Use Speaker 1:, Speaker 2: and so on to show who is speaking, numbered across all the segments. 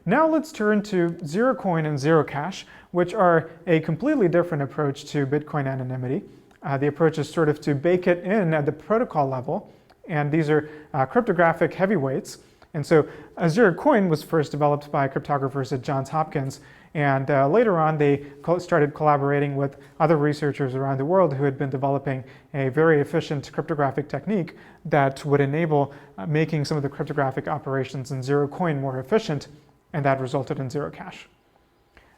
Speaker 1: Now let's turn to Zerocoin and Zerocash, which are a completely different approach to Bitcoin anonymity. The approach is sort of to bake it in at the protocol level, and these are cryptographic heavyweights. And so Zerocoin was first developed by cryptographers at Johns Hopkins, and later on they started collaborating with other researchers around the world who had been developing a very efficient cryptographic technique that would enable making some of the cryptographic operations in Zerocoin more efficient, and that resulted in Zerocash.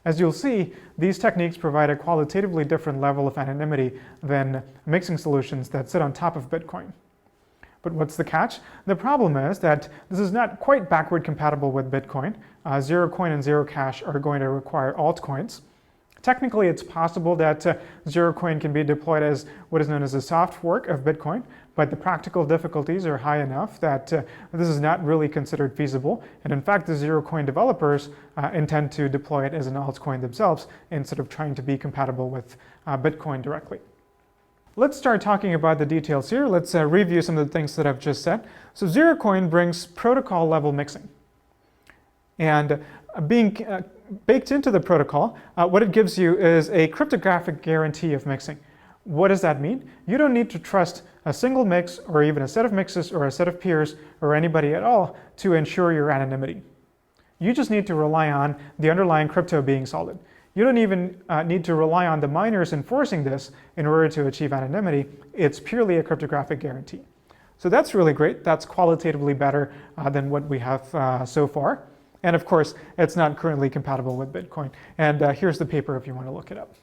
Speaker 1: As you'll see, these techniques provide a qualitatively different level of anonymity than mixing solutions that sit on top of Bitcoin. But what's the catch? The problem is that this is not quite backward compatible with Bitcoin. Zerocoin and Zerocash are going to require altcoins. Technically, it's possible that Zerocoin can be deployed as what is known as a soft fork of Bitcoin, but the practical difficulties are high enough that this is not really considered feasible. And in fact, the Zerocoin developers intend to deploy it as an altcoin themselves instead of trying to be compatible with Bitcoin directly. Let's start talking about the details here. Let's review some of the things that I've just said. So Zerocoin brings protocol level mixing. And being baked into the protocol, what it gives you is a cryptographic guarantee of mixing. What does that mean? You don't need to trust a single mix or even a set of mixes or a set of peers or anybody at all to ensure your anonymity. You just need to rely on the underlying crypto being solid. You don't even need to rely on the miners enforcing this in order to achieve anonymity. It's purely a cryptographic guarantee. So that's really great. That's qualitatively better than what we have so far. And of course, it's not currently compatible with Bitcoin. And here's the paper if you want to look it up.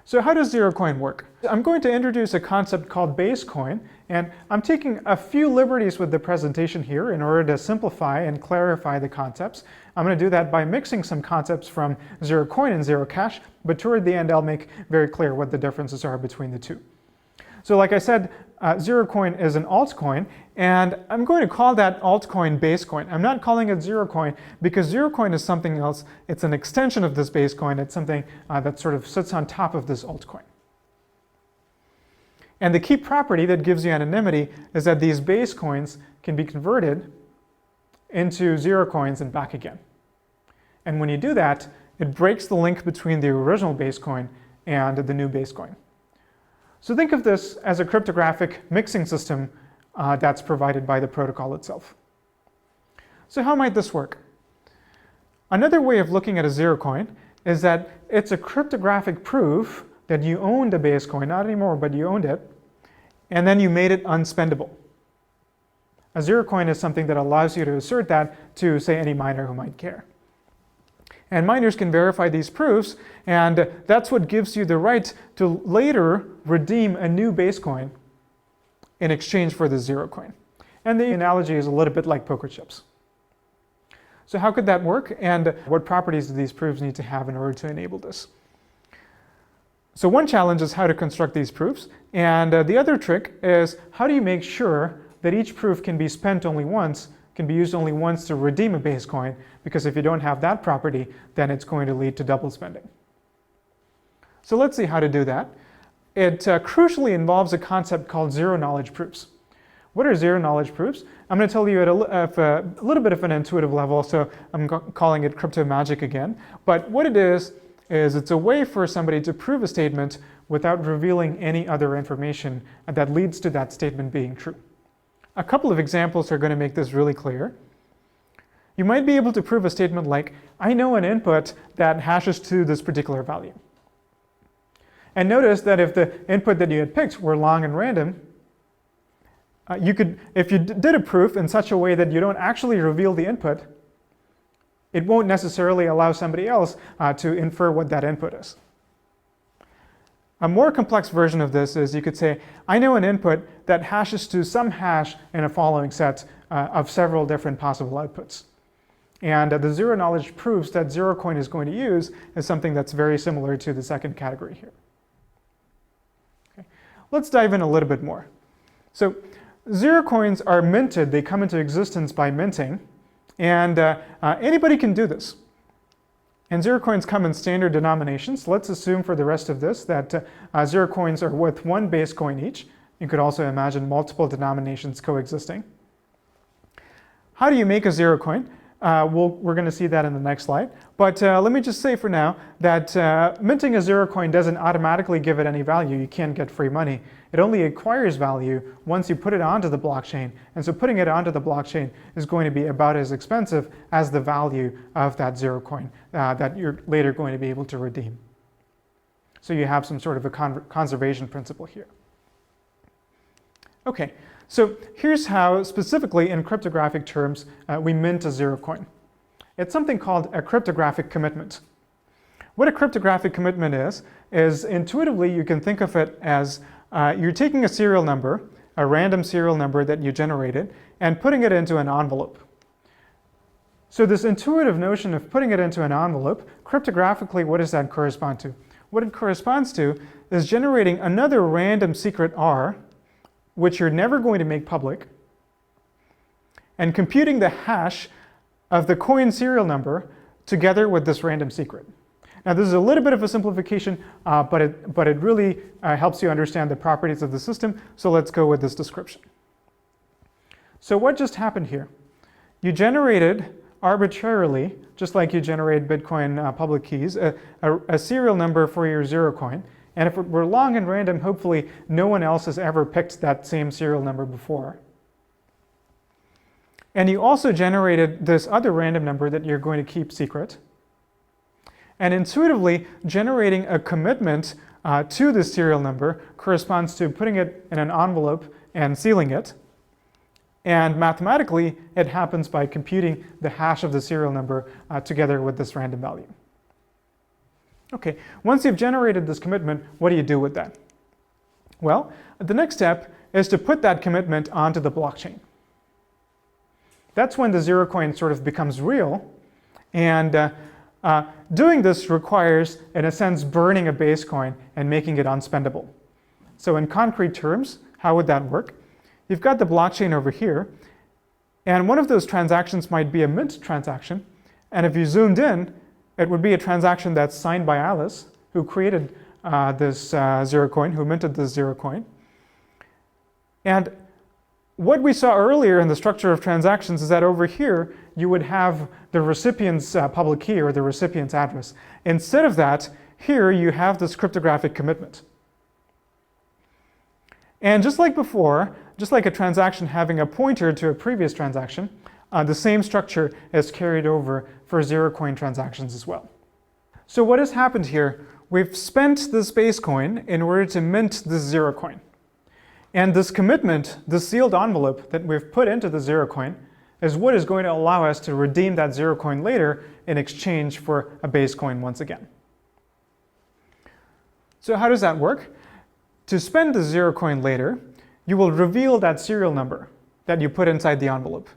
Speaker 1: So how does Zerocoin work? I'm going to introduce a concept called base coin, and I'm taking a few liberties with the presentation here in order to simplify and clarify the concepts. I'm going to do that by mixing some concepts from Zerocoin and Zerocash, but toward the end I'll make very clear what the differences are between the two. So like I said, Zerocoin is an altcoin, and I'm going to call that altcoin basecoin. I'm not calling it Zerocoin because Zerocoin is something else. It's an extension of this basecoin. It's something that sort of sits on top of this altcoin. And the key property that gives you anonymity is that these basecoins can be converted into Zerocoins and back again. And when you do that, it breaks the link between the original basecoin and the new basecoin. So think of this as a cryptographic mixing system that's provided by the protocol itself. So how might this work? Another way of looking at a Zerocoin is that it's a cryptographic proof that you owned a base coin, not anymore, but you owned it, and then you made it unspendable. A Zerocoin is something that allows you to assert that to, say, any miner who might care. And miners can verify these proofs, and that's what gives you the right to later redeem a new base coin in exchange for the Zerocoin. And the analogy is a little bit like poker chips. So how could that work, and what properties do these proofs need to have in order to enable this? So one challenge is how to construct these proofs, and the other trick is how do you make sure that each proof can be spent only once, can be used only once to redeem a base coin, because if you don't have that property, then it's going to lead to double spending. So let's see how to do that. It crucially involves a concept called zero-knowledge proofs. What are zero-knowledge proofs? I'm going to tell you at a little bit of an intuitive level, so I'm calling it crypto magic again. But what it is it's a way for somebody to prove a statement without revealing any other information that leads to that statement being true. A couple of examples are going to make this really clear. You might be able to prove a statement like, I know an input that hashes to this particular value. And notice that if the input that you had picked were long and random, you could, if you did a proof in such a way that you don't actually reveal the input, it won't necessarily allow somebody else to infer what that input is. A more complex version of this is you could say, I know an input that hashes to some hash in a following set of several different possible outputs. And the zero-knowledge proofs that Zerocoin is going to use is something that's very similar to the second category here. Okay. Let's dive in a little bit more. So Zerocoins are minted. They come into existence by minting. And anybody can do this. And Zerocoins come in standard denominations. Let's assume for the rest of this that Zerocoins are worth one base coin each. You could also imagine multiple denominations coexisting. How do you make a Zerocoin? We're going to see that in the next slide. But let me just say for now that minting a Zerocoin doesn't automatically give it any value. You can't get free money. It only acquires value once you put it onto the blockchain. And so putting it onto the blockchain is going to be about as expensive as the value of that Zerocoin that you're later going to be able to redeem. So you have some sort of a conservation principle here. Okay, so here's how, specifically in cryptographic terms, we mint a Zerocoin. It's something called a cryptographic commitment. What a cryptographic commitment is intuitively you can think of it as you're taking a serial number, a random serial number that you generated, and putting it into an envelope. So this intuitive notion of putting it into an envelope, cryptographically, what does that correspond to? What it corresponds to is generating another random secret R, which you're never going to make public, and computing the hash of the coin serial number together with this random secret. Now this is a little bit of a simplification, but it really helps you understand the properties of the system, so let's go with this description. So what just happened here? You generated arbitrarily, just like you generate Bitcoin public keys, a serial number for your Zerocoin. And if it were long and random, hopefully no one else has ever picked that same serial number before. And you also generated this other random number that you're going to keep secret. And intuitively, generating a commitment to this serial number corresponds to putting it in an envelope and sealing it. And mathematically, it happens by computing the hash of the serial number together with this random value. Okay, once you've generated this commitment, what do you do with that? Well, the next step is to put that commitment onto the blockchain. That's when the Zerocoin sort of becomes real. And doing this requires, in a sense, burning a base coin and making it unspendable. So in concrete terms, how would that work? You've got the blockchain over here, and one of those transactions might be a mint transaction. And if you zoomed in, it would be a transaction that's signed by Alice, who created this Zerocoin, who minted this Zerocoin. And what we saw earlier in the structure of transactions is that over here, you would have the recipient's public key or the recipient's address. Instead of that, here you have this cryptographic commitment. And just like before, just like a transaction having a pointer to a previous transaction, the same structure is carried over for Zerocoin transactions as well. So what has happened here? We've spent this base coin in order to mint this Zerocoin. And this commitment, this sealed envelope that we've put into the Zerocoin, is what is going to allow us to redeem that Zerocoin later in exchange for a base coin once again. So how does that work? To spend the Zerocoin later, you will reveal that serial number that you put inside the envelope.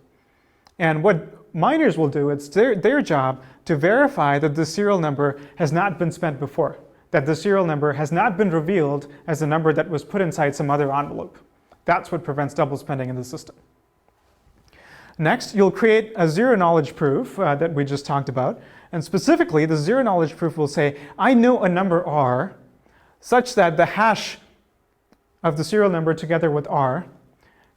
Speaker 1: And what miners will do, it's their job to verify that the serial number has not been spent before, that the serial number has not been revealed as a number that was put inside some other envelope. That's what prevents double spending in the system. Next, you'll create a zero-knowledge proof that we just talked about. And specifically, the zero-knowledge proof will say, I know a number R such that the hash of the serial number together with R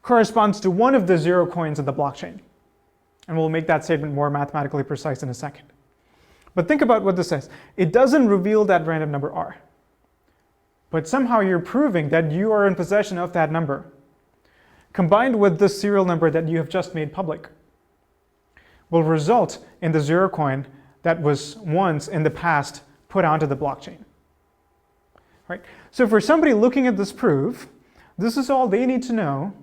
Speaker 1: corresponds to one of the Zerocoins in the blockchain. And we'll make that statement more mathematically precise in a second. But think about what this says. It doesn't reveal that random number R. But somehow you're proving that you are in possession of that number, combined with this serial number that you have just made public, will result in the Zerocoin that was once in the past put onto the blockchain. Right? So for somebody looking at this proof, this is all they need to know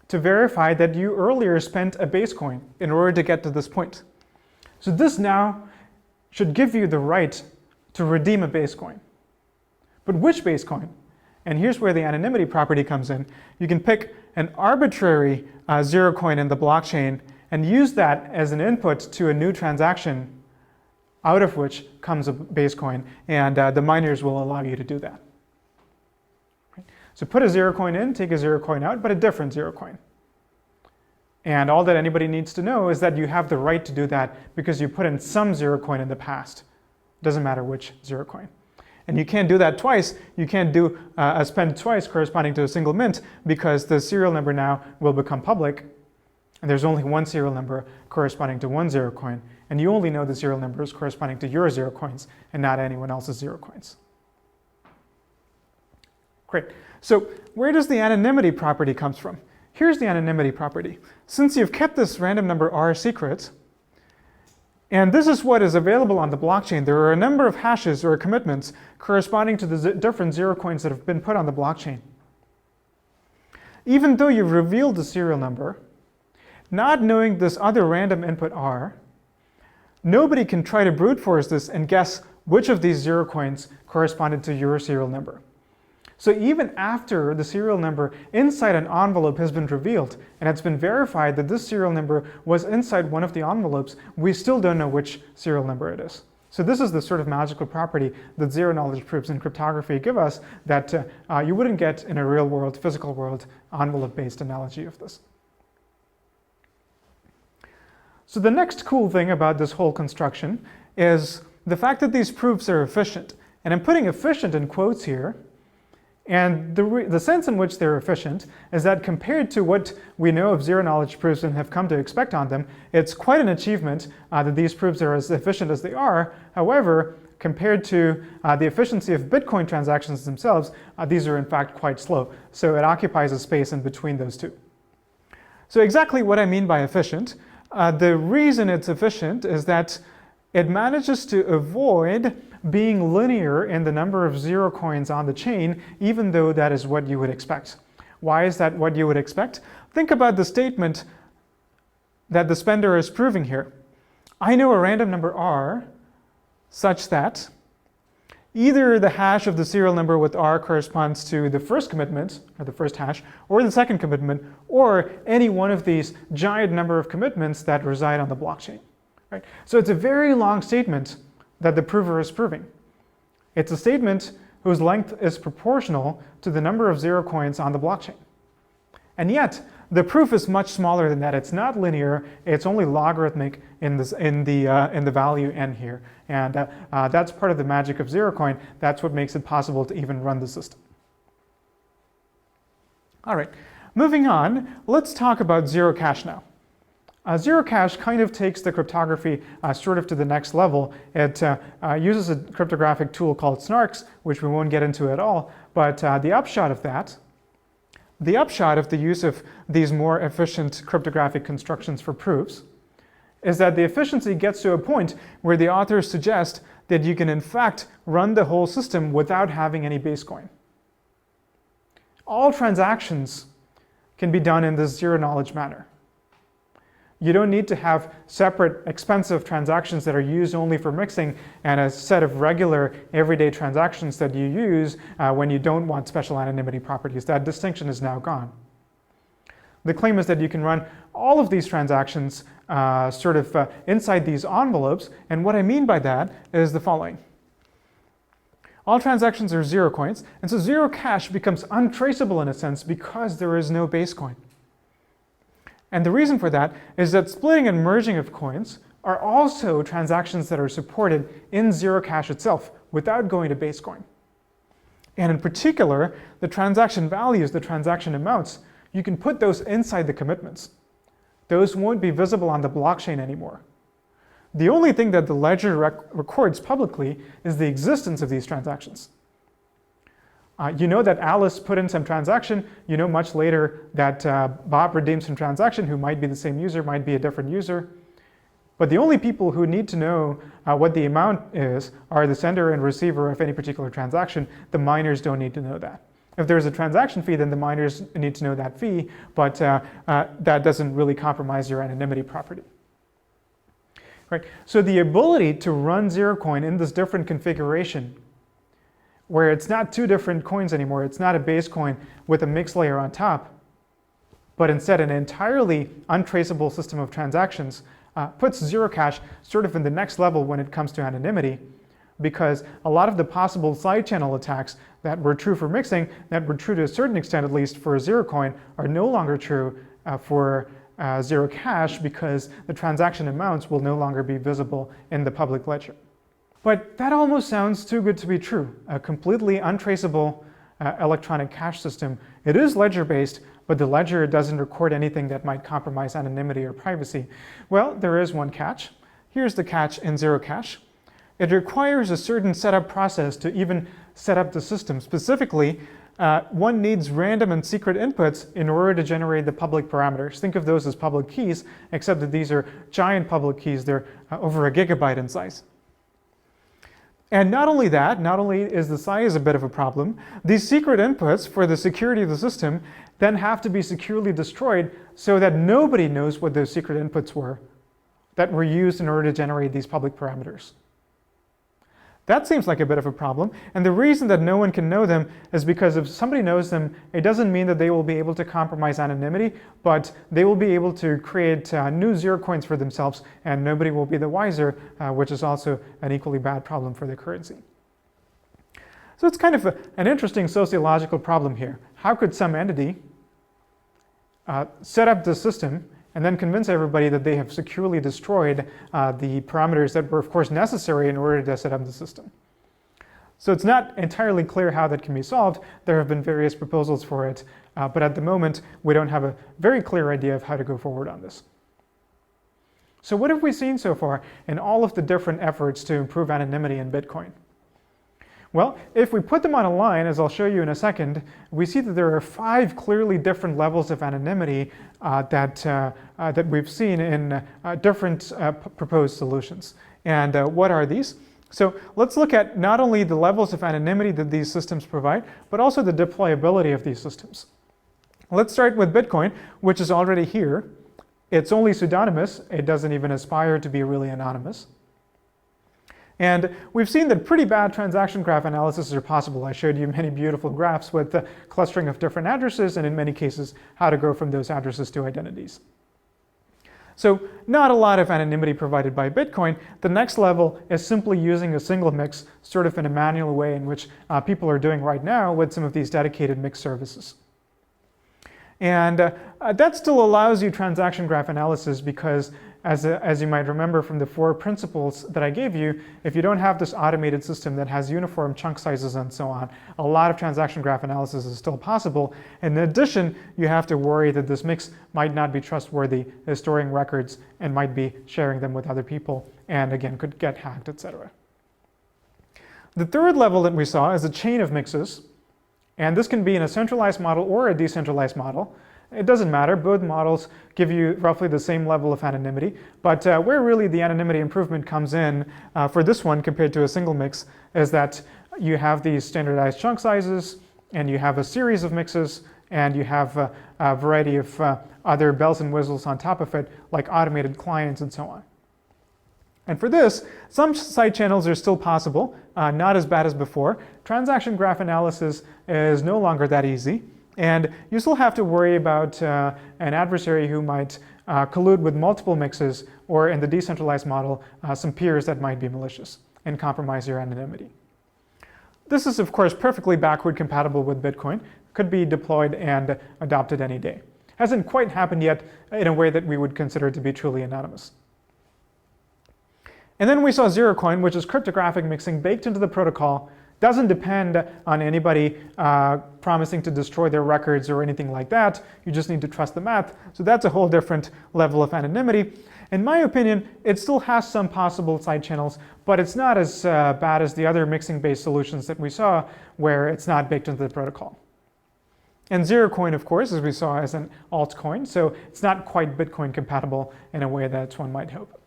Speaker 1: to verify that you earlier spent a base coin in order to get to this point. So this now should give you the right to redeem a base coin. But which base coin? And here's where the anonymity property comes in. You can pick an arbitrary Zerocoin in the blockchain and use that as an input to a new transaction, out of which comes a base coin, and the miners will allow you to do that. Right? So put a Zerocoin in, take a Zerocoin out, but a different Zerocoin. And all that anybody needs to know is that you have the right to do that because you put in some Zerocoin in the past. Doesn't matter which Zerocoin. And you can't do that twice. You can't do a spend twice corresponding to a single mint because the serial number now will become public. and there's only one serial number corresponding to one Zerocoin, and you only know the serial number is corresponding to your Zerocoins and not anyone else's Zerocoins. Great. So where does the anonymity property come from? Here's the anonymity property. Since you've kept this random number R secret, and this is what is available on the blockchain, there are a number of hashes or commitments corresponding to the different Zerocoins that have been put on the blockchain. Even though you've revealed the serial number, not knowing this other random input R, nobody can try to brute force this and guess which of these Zerocoins corresponded to your serial number. So even after the serial number inside an envelope has been revealed and it's been verified that this serial number was inside one of the envelopes, we still don't know which serial number it is. So this is the sort of magical property that zero-knowledge proofs in cryptography give us that you wouldn't get in a real-world, physical world, envelope-based analogy of this. So the next cool thing about this whole construction is the fact that these proofs are efficient. And I'm putting efficient in quotes here. And the sense in which they're efficient is that compared to what we know of zero-knowledge proofs and have come to expect on them, it's quite an achievement that these proofs are as efficient as they are. However, compared to the efficiency of Bitcoin transactions themselves, these are in fact quite slow. So it occupies a space in between those two. So exactly what I mean by efficient, the reason it's efficient is that it manages to avoid being linear in the number of Zerocoins on the chain, even though that is what you would expect. Why is that what you would expect? Think about the statement that the spender is proving here. I know a random number R such that either the hash of the serial number with R corresponds to the first commitment, or the first hash, or the second commitment, or any one of these giant number of commitments that reside on the blockchain. Right? So it's a very long statement that the prover is proving. It's a statement whose length is proportional to the number of Zerocoins on the blockchain. And yet, the proof is much smaller than that. It's not linear. It's only logarithmic in the value n here. And that's part of the magic of Zerocoin. That's what makes it possible to even run the system. All right, moving on, let's talk about Zerocash now. Zerocash kind of takes the cryptography sort of to the next level. It uses a cryptographic tool called snarks, which we won't get into at all. But the upshot of the use of these more efficient cryptographic constructions for proofs is that the efficiency gets to a point where the authors suggest that you can in fact run the whole system without having any base coin. All transactions can be done in this zero-knowledge manner. You don't need to have separate expensive transactions that are used only for mixing and a set of regular everyday transactions that you use when you don't want special anonymity properties. That distinction is now gone. The claim is that you can run all of these transactions inside these envelopes, and what I mean by that is the following. All transactions are Zerocoins, and so Zerocash becomes untraceable in a sense because there is no base coin. And the reason for that is that splitting and merging of coins are also transactions that are supported in Zerocash itself without going to base coin. And in particular, the transaction values, the transaction amounts, you can put those inside the commitments. Those won't be visible on the blockchain anymore. The only thing that the ledger records publicly is the existence of these transactions. You know that Alice put in some transaction. You know much later that Bob redeemed some transaction who might be the same user, might be a different user. But the only people who need to know what the amount is are the sender and receiver of any particular transaction. The miners don't need to know that. If there's a transaction fee, then the miners need to know that fee, but that doesn't really compromise your anonymity property. Right? So the ability to run Zerocoin in this different configuration where it's not two different coins anymore, it's not a base coin with a mix layer on top, but instead an entirely untraceable system of transactions, puts Zerocash sort of in the next level when it comes to anonymity, because a lot of the possible side channel attacks that were true for mixing, that were true to a certain extent at least for Zerocoin, are no longer true for Zerocash because the transaction amounts will no longer be visible in the public ledger. But that almost sounds too good to be true. A completely untraceable electronic cash system. It is ledger-based, but the ledger doesn't record anything that might compromise anonymity or privacy. Well, there is one catch. Here's the catch in Zerocash. It requires a certain setup process to even set up the system. Specifically, one needs random and secret inputs in order to generate the public parameters. Think of those as public keys, except that these are giant public keys. They're over a gigabyte in size. And not only that, not only is the size a bit of a problem, these secret inputs for the security of the system then have to be securely destroyed so that nobody knows what those secret inputs were that were used in order to generate these public parameters. That seems like a bit of a problem, and the reason that no one can know them is because if somebody knows them, it doesn't mean that they will be able to compromise anonymity, but they will be able to create new Zerocoins for themselves, and nobody will be the wiser, which is also an equally bad problem for the currency. So it's kind of an interesting sociological problem here. How could some entity set up the system and then convince everybody that they have securely destroyed the parameters that were, of course, necessary in order to set up the system? So it's not entirely clear how that can be solved. There have been various proposals for it, but at the moment, we don't have a very clear idea of how to go forward on this. So what have we seen so far in all of the different efforts to improve anonymity in Bitcoin? Well, if we put them on a line, as I'll show you in a second, we see that there are 5 clearly different levels of anonymity that we've seen in different proposed solutions. And what are these? So let's look at not only the levels of anonymity that these systems provide, but also the deployability of these systems. Let's start with Bitcoin, which is already here. It's only pseudonymous. It doesn't even aspire to be really anonymous. And we've seen that pretty bad transaction graph analysis are possible. I showed you many beautiful graphs with the clustering of different addresses, and in many cases, how to go from those addresses to identities. So not a lot of anonymity provided by Bitcoin. The next level is simply using a single mix, sort of in a manual way in which people are doing right now with some of these dedicated mix services. And that still allows you transaction graph analysis because, as you might remember from the 4 principles that I gave you, if you don't have this automated system that has uniform chunk sizes and so on, a lot of transaction graph analysis is still possible. In addition, you have to worry that this mix might not be trustworthy, is storing records, and might be sharing them with other people, and again, could get hacked, etc. The third level that we saw is a chain of mixes. And this can be in a centralized model or a decentralized model. It doesn't matter. Both models give you roughly the same level of anonymity. But where really the anonymity improvement comes in for this one compared to a single mix is that you have these standardized chunk sizes, and you have a series of mixes, and you have a variety of other bells and whistles on top of it, like automated clients and so on. And for this, some side channels are still possible, not as bad as before. Transaction graph analysis is no longer that easy. And you still have to worry about an adversary who might collude with multiple mixes, or in the decentralized model, some peers that might be malicious and compromise your anonymity. This is, of course, perfectly backward compatible with Bitcoin, could be deployed and adopted any day. Hasn't quite happened yet in a way that we would consider to be truly anonymous. And then we saw Zerocoin, which is cryptographic mixing baked into the protocol. Doesn't depend on anybody promising to destroy their records or anything like that. You just need to trust the math. So that's a whole different level of anonymity. In my opinion, it still has some possible side channels, but it's not as bad as the other mixing-based solutions that we saw, where it's not baked into the protocol. And Zerocoin, of course, as we saw, is an altcoin, so it's not quite Bitcoin compatible in a way that one might hope.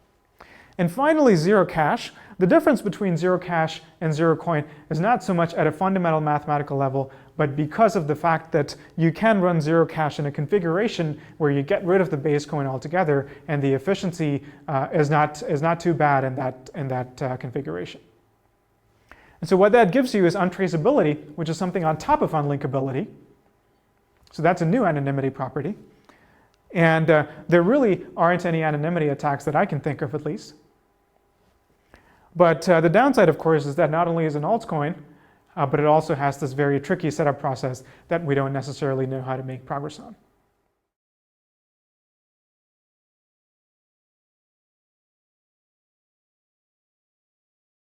Speaker 1: And finally, Zerocash. The difference between Zerocash and Zerocoin is not so much at a fundamental mathematical level, but because of the fact that you can run Zerocash in a configuration where you get rid of the base coin altogether, and the efficiency is not too bad in that configuration. And so what that gives you is untraceability, which is something on top of unlinkability. So that's a new anonymity property. And there really aren't any anonymity attacks that I can think of, at least. But the downside, of course, is that not only is it an altcoin, but it also has this very tricky setup process that we don't necessarily know how to make progress on.